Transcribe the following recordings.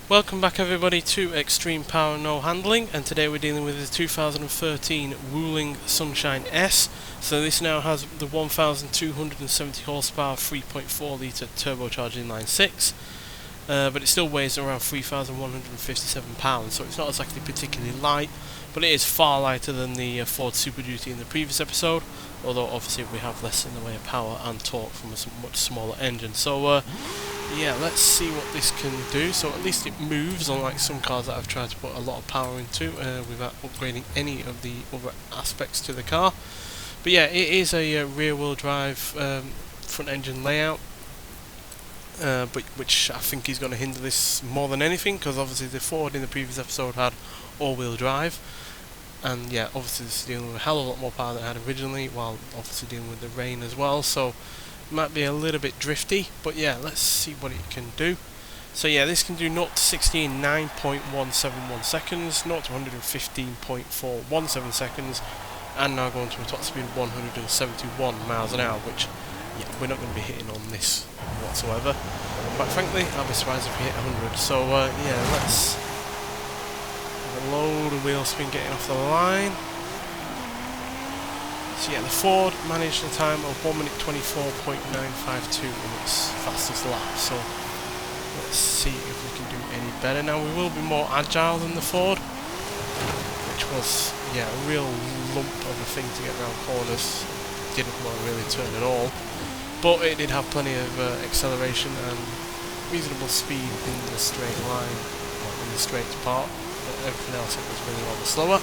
Welcome back everybody to Extreme Power No Handling, and today we're dealing with the 2013 Wuling Sunshine S. So this now has the 1270 horsepower 3.4 litre turbocharged inline 6, but it still weighs around 3,157 pounds, so it's not exactly particularly light, but it is far lighter than the Ford Super Duty in the previous episode, although obviously we have less in the way of power and torque from a much smaller engine. So yeah, let's see what this can do. So at least it moves, unlike some cars that I've tried to put a lot of power into without upgrading any of the other aspects to the car. But yeah, it is a rear-wheel drive front engine layout, but which I think is going to hinder this more than anything, because obviously the Ford in the previous episode had all-wheel drive, and yeah, obviously this is dealing with a hell of a lot more power than it had originally, while obviously dealing with the rain as well. So might be a little bit drifty, but yeah, let's see what it can do. So yeah, this can do 0 to 60 in 9.171 seconds, 0 to 115.417 seconds, and now going to a top speed of 171 miles an hour, which yeah, we're not going to be hitting on this whatsoever. Quite frankly, I'll be surprised if we hit 100. So yeah, let's have a load of wheel spin getting off the line. So yeah, the Ford managed a time of 1 minute 24.952 in its fastest lap, so let's see if we can do any better. Now we will be more agile than the Ford, which was yeah, a real lump of a thing to get around corners. Didn't want to really turn at all, but it did have plenty of acceleration and reasonable speed in the straight line, or in the straight part, but everything else it was really rather slower.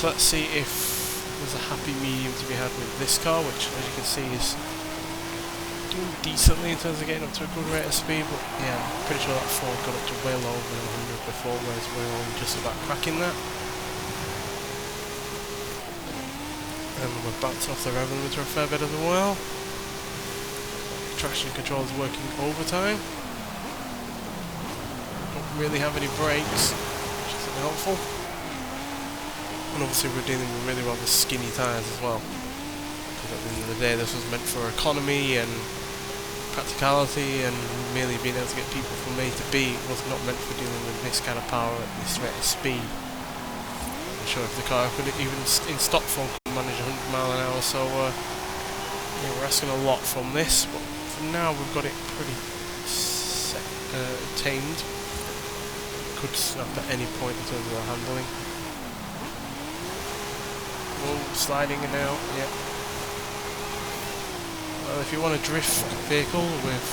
So let's see if there's a happy medium to be had with this car, which as you can see is doing decently in terms of getting up to a good rate of speed, but yeah, I'm pretty sure that Ford got up to well over 100 before, whereas we're only just about cracking that. And we're bouncing off the rev limiter a fair bit as well. Traction control is working overtime. Don't really have any brakes, which isn't helpful. And obviously we're dealing with really rather skinny tyres as well, because at the end of the day this was meant for economy and practicality and merely being able to get people from A to B. It was not meant for dealing with this kind of power at this rate of speed. I'm not sure if the car could even in stock form could manage 100 mile an hour, so yeah, we're asking a lot from this, but for now we've got it pretty tamed. Could snap at any point in terms of our handling. Sliding it out, yeah. Well, if you want a drift vehicle with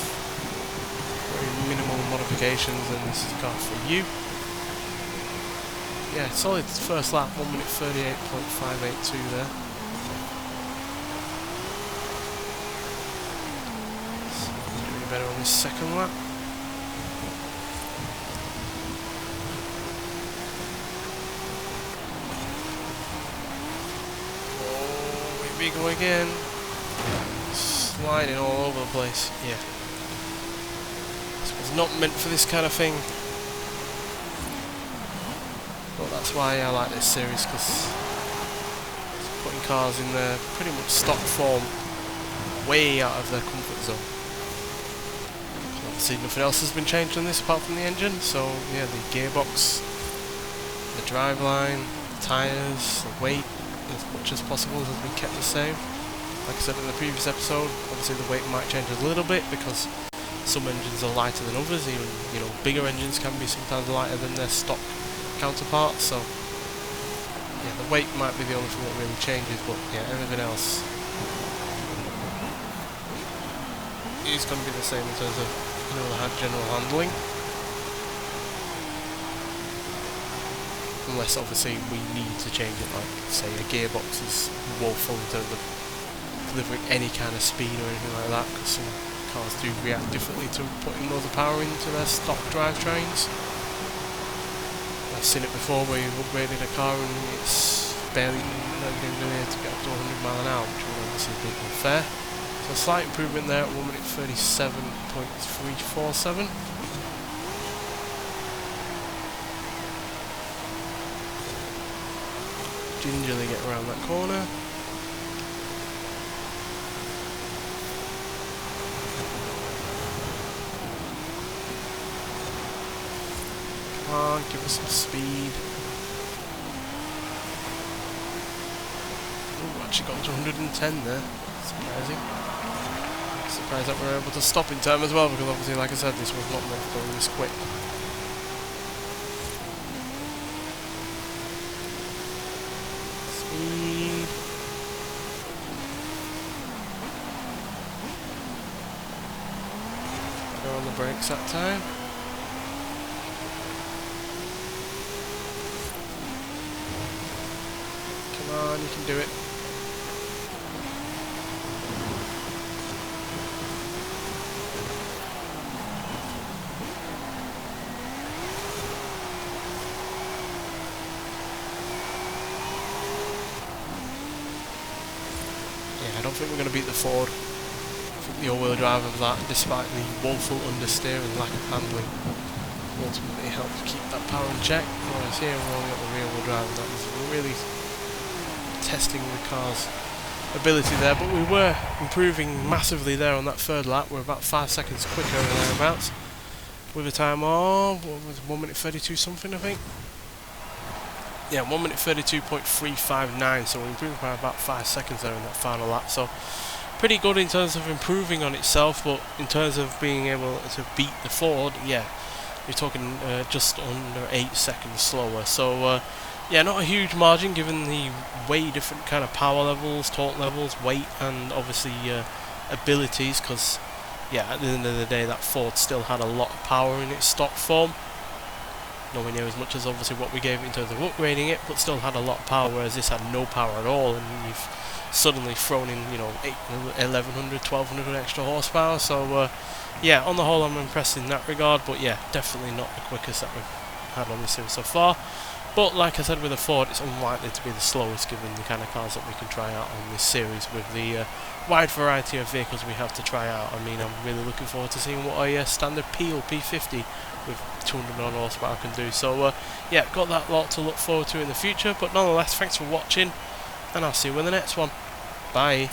very minimal modifications, then this is a car for you. Yeah, solid first lap, 1 minute 38.582 there. So doing better on this second lap. We go again, sliding all over the place. Yeah, this was not meant for this kind of thing, but that's why I like this series, because it's putting cars in their pretty much stock form way out of their comfort zone. Obviously nothing else has been changed on this apart from the engine, so yeah, the gearbox, the driveline, the tyres, the weight, as much as possible has been kept the same. Like I said in the previous episode, obviously the weight might change a little bit because some engines are lighter than others. Even bigger engines can be sometimes lighter than their stock counterparts. So yeah, the weight might be the only thing that really changes, but yeah, everything else is going to be the same in terms of the general handling. Unless obviously we need to change it, like say a gearbox is woeful in terms of delivering any kind of speed or anything like that, because some cars do react differently to putting loads of power into their stock drivetrains. I've seen it before where you've upgraded a car and it's barely able to get up to 100 mile an hour, which would obviously be unfair. So a slight improvement there at 1 minute 37.347. Gingerly get around that corner. on, give us some speed. Ooh, actually got to 110 there. Surprising. Surprised that we were able to stop in time as well, because obviously, like I said, this was not meant to go this quick. Speed. Go on the brakes that time. Come on, you can do it. I don't think we're going to beat the Ford. I think the all-wheel drive of that, despite the woeful understeer and lack of handling, ultimately helped keep that power in check. Whereas here we've only got the rear-wheel drive, and that was really testing the car's ability there. But we were improving massively there on that third lap. We're about 5 seconds quicker or thereabouts, with a time of, what was it, 1 minute 32 something, I think. Yeah, 1 minute 32.359, so we improved by about 5 seconds there in that final lap. So pretty good in terms of improving on itself, but in terms of being able to beat the Ford, yeah, you're talking just under 8 seconds slower. So yeah, not a huge margin given the way different kind of power levels, torque levels, weight, and obviously abilities, because yeah, at the end of the day that Ford still had a lot of power in its stock form. Nowhere near as much as obviously what we gave it in terms of upgrading it, but still had a lot of power, whereas this had no power at all, and you've suddenly thrown in, you know, 1100, 1200 extra horsepower. So yeah, on the whole I'm impressed in that regard, but yeah, definitely not the quickest that we've had on this series so far. But like I said, with the Ford, it's unlikely to be the slowest given the kind of cars that we can try out on this series with the wide variety of vehicles we have to try out. I mean, I'm really looking forward to seeing what a standard P50 with 200 odd horsepower can do. So yeah, got that lot to look forward to in the future. But nonetheless, thanks for watching, and I'll see you in the next one. Bye.